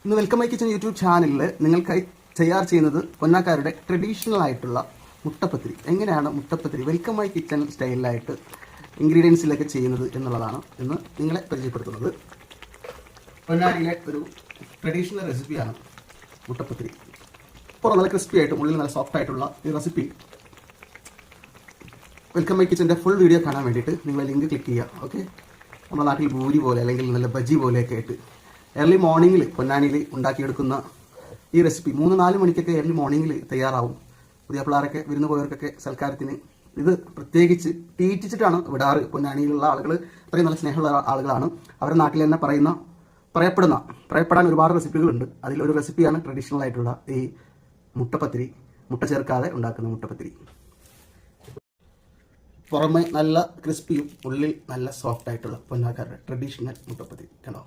ഇന്ന് welcome my kitchen YouTube ചാനലിൽ നിങ്ങൾക്കായി തയ്യാർ ചെയ്യുന്നത് പൊന്നാക്കാരുടെ ട്രഡീഷണൽ ആയിട്ടുള്ള മുട്ടപ്പത്തിരി. എങ്ങനെയാണ് മുട്ടപ്പത്തിരി വെൽക്കം മൈ കിച്ചൻ സ്റ്റൈലിലായിട്ട് ഇൻഗ്രീഡിയൻസിലൊക്കെ ചെയ്യുന്നത് എന്നുള്ളതാണ് ഇന്ന് നിങ്ങളെ പരിചയപ്പെടുത്തുന്നത്. പൊന്നാരിയിലെ ഒരു ട്രഡീഷണൽ റെസിപ്പിയാണ് മുട്ടപ്പത്തിരി. പുറം നല്ല ക്രിസ്പി ആയിട്ടും ഉള്ളിൽ നല്ല സോഫ്റ്റ് ആയിട്ടുള്ള ഈ റെസിപ്പി വെൽക്കം മൈ കിച്ചൻ്റെ ഫുൾ വീഡിയോ കാണാൻ വേണ്ടിയിട്ട് നിങ്ങൾ ലിങ്ക് ക്ലിക്ക് ചെയ്യുക. ഓക്കെ, നമ്മുടെ നാട്ടിൽ പൂരി പോലെ അല്ലെങ്കിൽ നല്ല ബജി പോലെയൊക്കെ ആയിട്ട് ഏർലി മോർണിംഗിൽ പൊന്നാനിയിൽ ഉണ്ടാക്കിയെടുക്കുന്ന ഈ റെസിപ്പി 3-4 മണിക്കൊക്കെ ഏർലി മോർണിംഗിൽ തയ്യാറാവും. പുതിയ പിള്ളേരൊക്കെ വിരുന്ന് പോയവർക്കൊക്കെ സൽക്കാരത്തിന് ഇത് പ്രത്യേകിച്ച് തീറ്റിച്ചിട്ടാണ് വിടാറ്. പൊന്നാനിയിലുള്ള ആളുകൾ അത്രയും നല്ല സ്നേഹമുള്ള ആളുകളാണ്. അവരുടെ നാട്ടിൽ തന്നെ പറയപ്പെടാൻ ഒരുപാട് റെസിപ്പികളുണ്ട്. അതിലൊരു റെസിപ്പിയാണ് ട്രഡീഷണൽ ആയിട്ടുള്ള ഈ മുട്ടപ്പത്തിരി, മുട്ട ചേർക്കാതെ ഉണ്ടാക്കുന്ന മുട്ടപ്പത്തിരി. പുറമെ നല്ല ക്രിസ്പിയും ഉള്ളിൽ നല്ല സോഫ്റ്റ് ആയിട്ടുള്ള പൊന്നാക്കാരുടെ ട്രഡീഷണൽ മുട്ടപ്പത്തിരി കണ്ടോ.